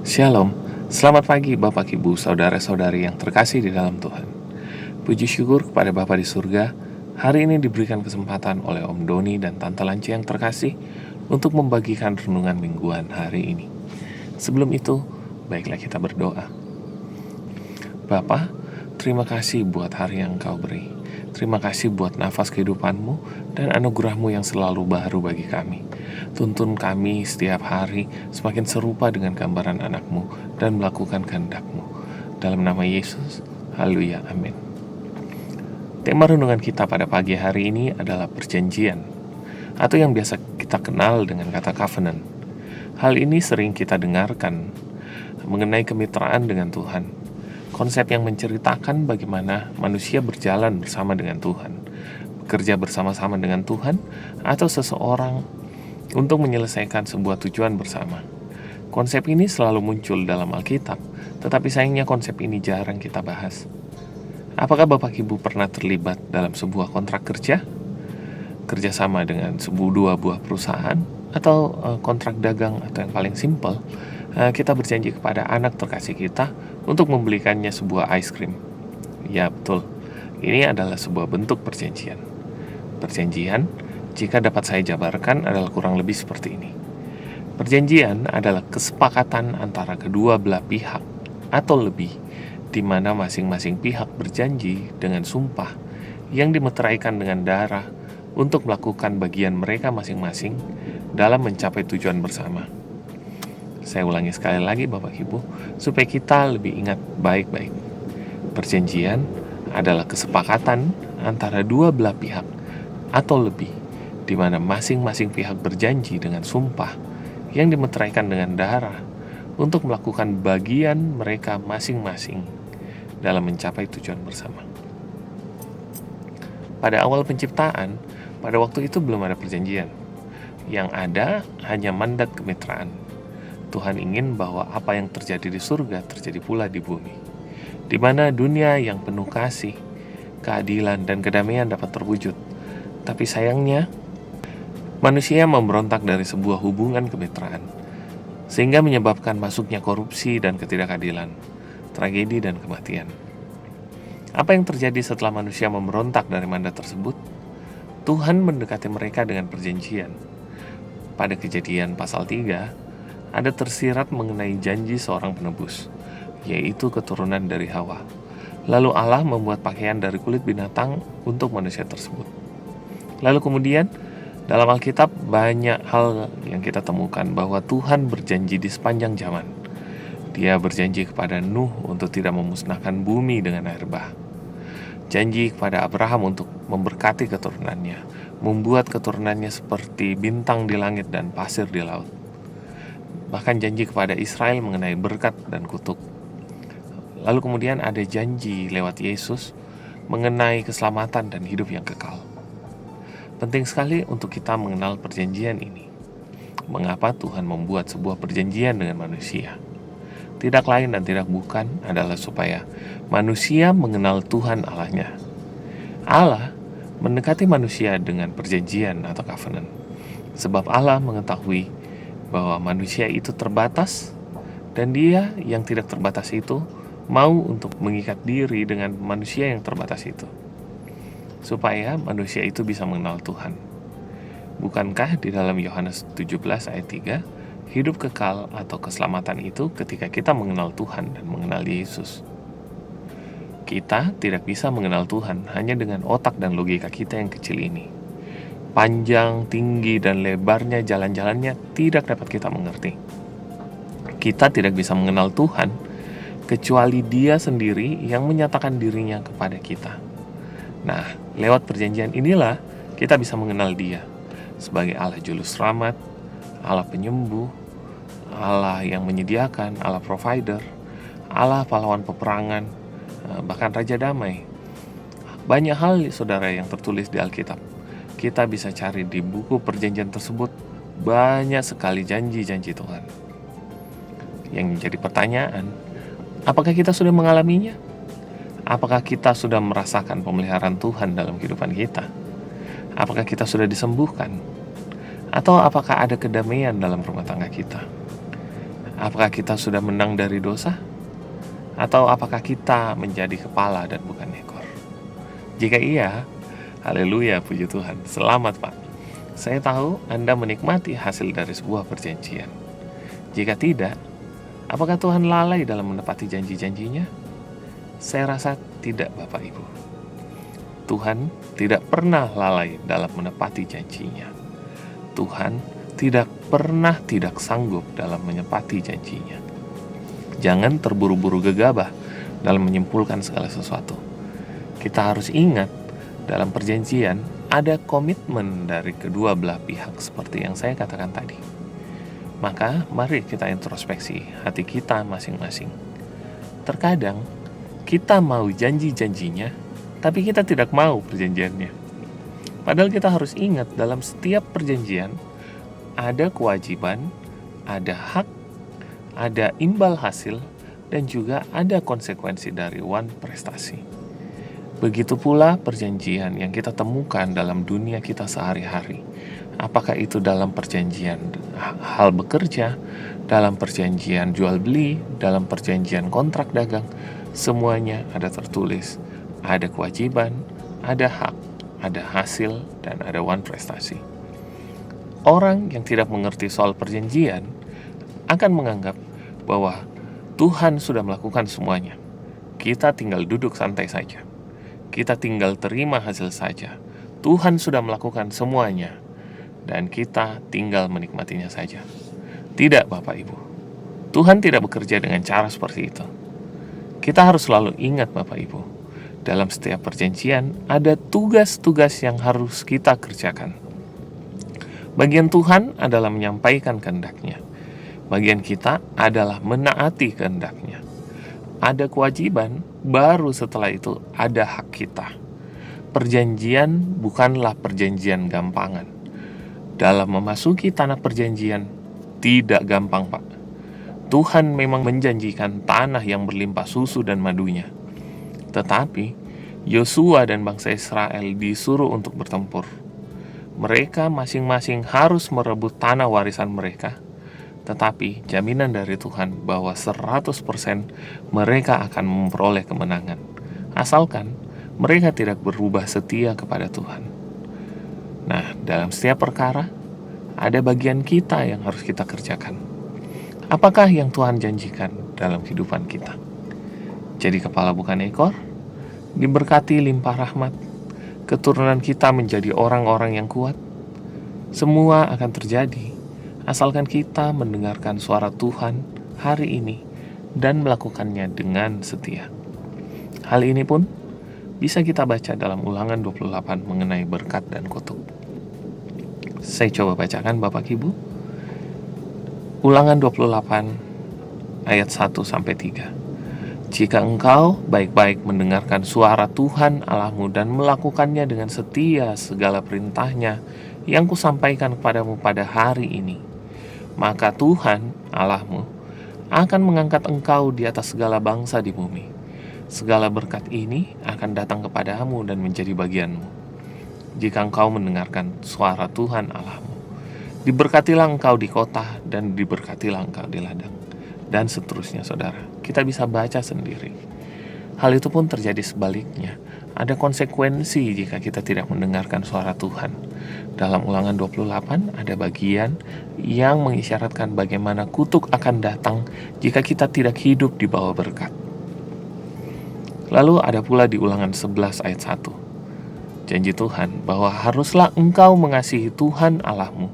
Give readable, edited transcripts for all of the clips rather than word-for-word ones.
Shalom, selamat pagi Bapak Ibu Saudara-saudari yang terkasih di dalam Tuhan. Puji syukur kepada Bapa di surga, hari ini diberikan kesempatan oleh Om Doni dan Tante Lance yang terkasih untuk membagikan renungan mingguan hari ini. Sebelum itu, baiklah kita berdoa. Bapa, terima kasih buat hari yang Engkau beri. Terima kasih buat nafas kehidupan-Mu dan anugerah-Mu yang selalu baru bagi kami. Tuntun kami setiap hari semakin serupa dengan gambaran anak-Mu dan melakukan kehendak-Mu. Dalam nama Yesus, haleluya, amin. Tema renungan kita pada pagi hari ini adalah perjanjian, atau yang biasa kita kenal dengan kata covenant. Hal ini sering kita dengarkan mengenai kemitraan dengan Tuhan. Konsep yang menceritakan bagaimana manusia berjalan bersama dengan Tuhan, bekerja bersama-sama dengan Tuhan, atau seseorang untuk menyelesaikan sebuah tujuan bersama. Konsep ini selalu muncul dalam Alkitab, tetapi sayangnya konsep ini jarang kita bahas. Apakah Bapak Ibu pernah terlibat dalam sebuah kontrak kerja? Kerjasama dengan dua buah perusahaan, atau kontrak dagang, atau yang paling simpel, kita berjanji kepada anak terkasih kita untuk membelikannya sebuah ice cream. Ya betul, ini adalah sebuah bentuk perjanjian. Perjanjian, jika dapat saya jabarkan, adalah kurang lebih seperti ini. Perjanjian adalah kesepakatan antara kedua belah pihak atau lebih, di mana masing-masing pihak berjanji dengan sumpah yang dimeteraikan dengan darah untuk melakukan bagian mereka masing-masing dalam mencapai tujuan bersama. Saya ulangi sekali lagi Bapak Ibu, supaya kita lebih ingat baik-baik. Perjanjian adalah kesepakatan antara dua belah pihak atau lebih, di mana masing-masing pihak berjanji dengan sumpah yang dimeteraikan dengan darah untuk melakukan bagian mereka masing-masing dalam mencapai tujuan bersama. Pada awal penciptaan, pada waktu itu belum ada perjanjian. Yang ada hanya mandat kemitraan. Tuhan ingin bahwa apa yang terjadi di surga terjadi pula di bumi, di mana dunia yang penuh kasih, keadilan, dan kedamaian dapat terwujud. Tapi sayangnya, manusia memberontak dari sebuah hubungan kemitraan, sehingga menyebabkan masuknya korupsi dan ketidakadilan, tragedi dan kematian. Apa yang terjadi setelah manusia memberontak dari mandat tersebut? Tuhan mendekati mereka dengan perjanjian. Pada Kejadian pasal 3, ada tersirat mengenai janji seorang penebus, yaitu keturunan dari Hawa. Lalu Allah membuat pakaian dari kulit binatang untuk manusia tersebut. Lalu kemudian, dalam Alkitab banyak hal yang kita temukan bahwa Tuhan berjanji di sepanjang zaman. Dia berjanji kepada Nuh untuk tidak memusnahkan bumi dengan air bah. Janji kepada Abraham untuk memberkati keturunannya, membuat keturunannya seperti bintang di langit dan pasir di laut. Bahkan janji kepada Israel mengenai berkat dan kutuk. Lalu kemudian ada janji lewat Yesus mengenai keselamatan dan hidup yang kekal. Penting sekali untuk kita mengenal perjanjian ini. Mengapa Tuhan membuat sebuah perjanjian dengan manusia? Tidak lain dan tidak bukan adalah supaya manusia mengenal Tuhan Allahnya. Allah mendekati manusia dengan perjanjian atau covenant. Sebab Allah mengetahui bahwa manusia itu terbatas, dan dia yang tidak terbatas itu mau untuk mengikat diri dengan manusia yang terbatas itu, supaya manusia itu bisa mengenal Tuhan. Bukankah di dalam Yohanes 17 ayat 3, hidup kekal atau keselamatan itu ketika kita mengenal Tuhan dan mengenal Yesus? Kita tidak bisa mengenal Tuhan hanya dengan otak dan logika kita yang kecil ini. Panjang, tinggi, dan lebarnya jalan-jalannya tidak dapat kita mengerti. Kita tidak bisa mengenal Tuhan kecuali Dia sendiri yang menyatakan dirinya kepada kita. Nah, lewat perjanjian inilah kita bisa mengenal Dia sebagai Allah Juru Selamat, Allah Penyembuh, Allah yang menyediakan, Allah Provider, Allah pahlawan peperangan, bahkan Raja Damai. Banyak hal, saudara, yang tertulis di Alkitab. Kita bisa cari di buku perjanjian tersebut, banyak sekali janji-janji Tuhan. Yang menjadi pertanyaan, apakah kita sudah mengalaminya? Apakah kita sudah merasakan pemeliharaan Tuhan dalam kehidupan kita? Apakah kita sudah disembuhkan? Atau apakah ada kedamaian dalam rumah tangga kita? Apakah kita sudah menang dari dosa? Atau apakah kita menjadi kepala dan bukan ekor? Jika iya, haleluya, puji Tuhan. Selamat Pak. Saya tahu Anda menikmati hasil dari sebuah perjanjian. Jika tidak, apakah Tuhan lalai dalam menepati janji-janjinya? Saya rasa tidak, Bapak Ibu. Tuhan tidak pernah lalai dalam menepati janjinya. Tuhan tidak pernah tidak sanggup dalam menepati janjinya. Jangan terburu-buru gegabah dalam menyimpulkan segala sesuatu. Kita harus ingat, dalam perjanjian ada komitmen dari kedua belah pihak seperti yang saya katakan tadi. Maka mari kita introspeksi hati kita masing-masing. Terkadang kita mau janji-janjinya, tapi kita tidak mau perjanjiannya. Padahal kita harus ingat, dalam setiap perjanjian ada kewajiban, ada hak, ada imbal hasil, dan juga ada konsekuensi dari prestasi. Begitu pula perjanjian yang kita temukan dalam dunia kita sehari-hari. Apakah itu dalam perjanjian hal bekerja, dalam perjanjian jual beli, dalam perjanjian kontrak dagang, semuanya ada tertulis. Ada kewajiban, ada hak, ada hasil, dan ada prestasi. Orang yang tidak mengerti soal perjanjian akan menganggap bahwa Tuhan sudah melakukan semuanya. Kita tinggal duduk santai saja. Kita tinggal terima hasil saja. Tuhan sudah melakukan semuanya, dan kita tinggal menikmatinya saja. Tidak, Bapak Ibu. Tuhan tidak bekerja dengan cara seperti itu. Kita harus selalu ingat, Bapak Ibu, dalam setiap perjanjian ada tugas-tugas yang harus kita kerjakan. Bagian Tuhan adalah menyampaikan kehendak-Nya. Bagian kita adalah menaati kehendak-Nya. Ada kewajiban, baru setelah itu ada hak kita. Perjanjian bukanlah perjanjian gampangan. Dalam memasuki tanah perjanjian, tidak gampang, Pak. Tuhan memang menjanjikan tanah yang berlimpah susu dan madunya. Tetapi, Yosua dan bangsa Israel disuruh untuk bertempur. Mereka masing-masing harus merebut tanah warisan mereka. Tetapi jaminan dari Tuhan bahwa 100% mereka akan memperoleh kemenangan, asalkan mereka tidak berubah setia kepada Tuhan. Nah, dalam setiap perkara ada bagian kita yang harus kita kerjakan. Apakah yang Tuhan janjikan dalam kehidupan kita? Jadi kepala bukan ekor, diberkati limpah rahmat, keturunan kita menjadi orang-orang yang kuat. Semua akan terjadi asalkan kita mendengarkan suara Tuhan hari ini dan melakukannya dengan setia. Hal ini pun bisa kita baca dalam Ulangan 28 mengenai berkat dan kutuk. Saya coba bacakan Bapak Ibu. Ulangan 28 ayat 1-3. Jika engkau baik-baik mendengarkan suara Tuhan Allahmu dan melakukannya dengan setia segala perintahnya yang kusampaikan kepadamu pada hari ini, maka Tuhan Allahmu akan mengangkat engkau di atas segala bangsa di bumi. Segala berkat ini akan datang kepadamu dan menjadi bagianmu, jika engkau mendengarkan suara Tuhan Allahmu. Diberkatilah engkau di kota dan diberkatilah engkau di ladang. Dan seterusnya, saudara. Kita bisa baca sendiri. Hal itu pun terjadi sebaliknya. Ada konsekuensi jika kita tidak mendengarkan suara Tuhan. Dalam Ulangan 28 ada bagian yang mengisyaratkan bagaimana kutuk akan datang jika kita tidak hidup di bawah berkat. Lalu ada pula di Ulangan 11 ayat 1. Janji Tuhan bahwa haruslah engkau mengasihi Tuhan Allahmu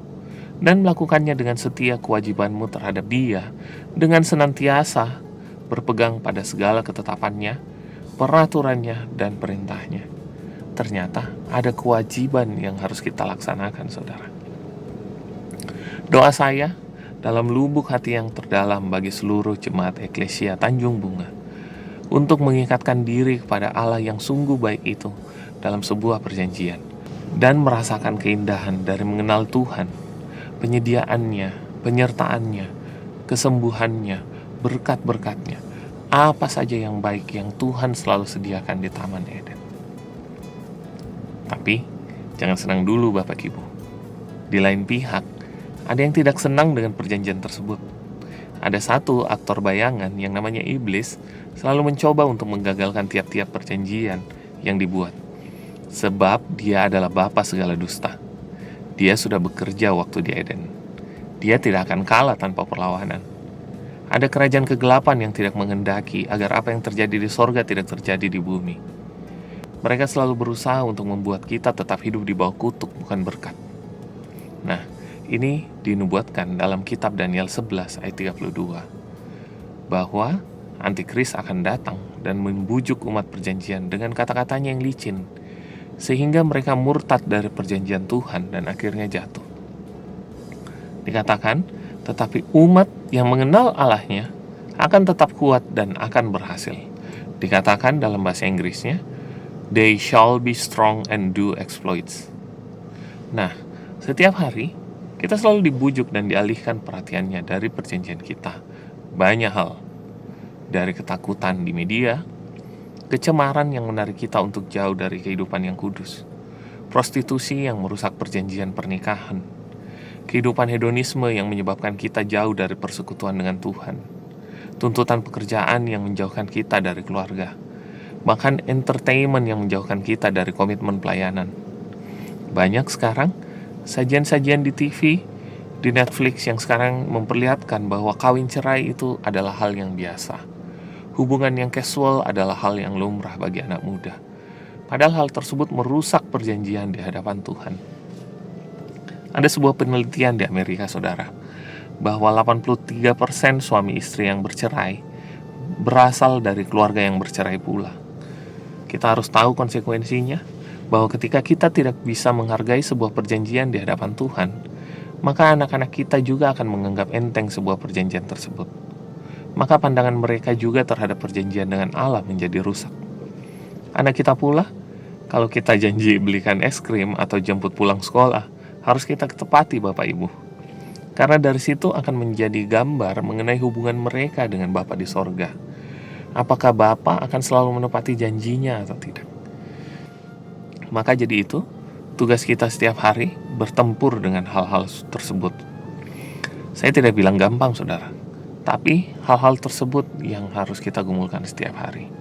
dan melakukannya dengan setia kewajibanmu terhadap Dia, dengan senantiasa berpegang pada segala ketetapannya, peraturannya, dan perintahnya. Ternyata ada kewajiban yang harus kita laksanakan, saudara. Doa saya dalam lubuk hati yang terdalam bagi seluruh jemaat Eklesia Tanjung Bunga untuk mengikatkan diri kepada Allah yang sungguh baik itu dalam sebuah perjanjian dan merasakan keindahan dari mengenal Tuhan, penyediaannya, penyertaannya, kesembuhannya, berkat-berkatnya, apa saja yang baik yang Tuhan selalu sediakan di Taman Eden. Tapi jangan senang dulu Bapak Ibu. Di lain pihak, ada yang tidak senang dengan perjanjian tersebut. Ada satu aktor bayangan yang namanya iblis selalu mencoba untuk menggagalkan tiap-tiap perjanjian yang dibuat. Sebab dia adalah bapa segala dusta. Dia sudah bekerja waktu di Eden. Dia tidak akan kalah tanpa perlawanan. Ada kerajaan kegelapan yang tidak menghendaki agar apa yang terjadi di sorga tidak terjadi di bumi. Mereka selalu berusaha untuk membuat kita tetap hidup di bawah kutuk, bukan berkat. Nah, ini dinubuatkan dalam kitab Daniel 11 ayat 32, bahwa antikris akan datang dan membujuk umat perjanjian dengan kata-katanya yang licin, sehingga mereka murtad dari perjanjian Tuhan dan akhirnya jatuh. Dikatakan, tetapi umat yang mengenal Allahnya akan tetap kuat dan akan berhasil. Dikatakan dalam bahasa Inggrisnya, they shall be strong and do exploits. Nah, setiap hari kita selalu dibujuk dan dialihkan perhatiannya dari perjanjian kita. Banyak hal, dari ketakutan di media, kecemaran yang menarik kita untuk jauh dari kehidupan yang kudus, prostitusi yang merusak perjanjian pernikahan, kehidupan hedonisme yang menyebabkan kita jauh dari persekutuan dengan Tuhan, tuntutan pekerjaan yang menjauhkan kita dari keluarga, bahkan entertainment yang menjauhkan kita dari komitmen pelayanan. Banyak sekarang sajian-sajian di TV, di Netflix yang sekarang memperlihatkan bahwa kawin cerai itu adalah hal yang biasa. Hubungan yang casual adalah hal yang lumrah bagi anak muda. Padahal hal tersebut merusak perjanjian di hadapan Tuhan. Ada sebuah penelitian di Amerika, saudara, bahwa 83% suami istri yang bercerai berasal dari keluarga yang bercerai pula. Kita harus tahu konsekuensinya, bahwa ketika kita tidak bisa menghargai sebuah perjanjian di hadapan Tuhan, maka anak-anak kita juga akan menganggap enteng sebuah perjanjian tersebut. Maka pandangan mereka juga terhadap perjanjian dengan Allah menjadi rusak. Anak kita pula, kalau kita janji belikan es krim atau jemput pulang sekolah, harus kita tepati Bapak Ibu. Karena dari situ akan menjadi gambar mengenai hubungan mereka dengan Bapa di sorga. Apakah Bapa akan selalu menepati janjinya atau tidak? Maka jadi itu, tugas kita setiap hari bertempur dengan hal-hal tersebut. Saya tidak bilang gampang, saudara, tapi hal-hal tersebut yang harus kita gumulkan setiap hari.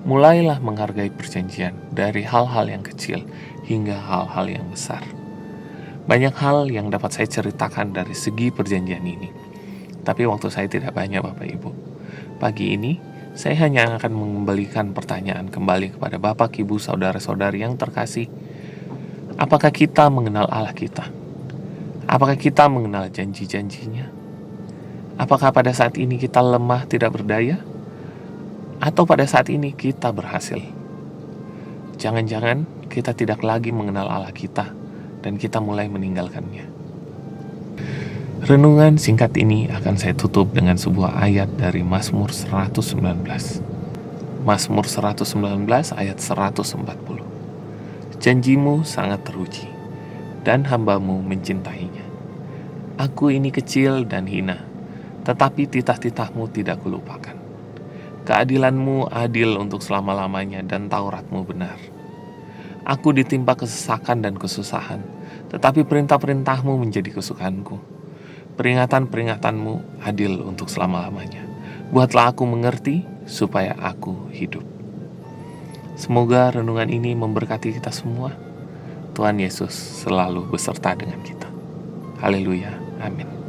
Mulailah menghargai perjanjian dari hal-hal yang kecil hingga hal-hal yang besar. Banyak hal yang dapat saya ceritakan dari segi perjanjian ini, tapi waktu saya tidak banyak, Bapak Ibu. Pagi ini, saya hanya akan mengembalikan pertanyaan kembali kepada Bapak, Ibu, saudara-saudari yang terkasih. Apakah kita mengenal Allah kita? Apakah kita mengenal janji-janjinya? Apakah pada saat ini kita lemah, tidak berdaya? Atau pada saat ini kita berhasil? Jangan-jangan kita tidak lagi mengenal Allah kita dan kita mulai meninggalkannya. Renungan singkat ini akan saya tutup dengan sebuah ayat dari Mazmur 119. Mazmur 119 ayat 140. Janjimu sangat teruji, dan hambamu mencintainya. Aku ini kecil dan hina, tetapi titah-titahmu tidak kulupakan. Keadilanmu adil untuk selama-lamanya, dan Tauratmu benar. Aku ditimpa kesesakan dan kesusahan, tetapi perintah-perintahmu menjadi kesukaanku. Peringatan-peringatanmu adil untuk selama-lamanya. Buatlah aku mengerti, supaya aku hidup. Semoga renungan ini memberkati kita semua. Tuhan Yesus selalu beserta dengan kita. Haleluya, amin.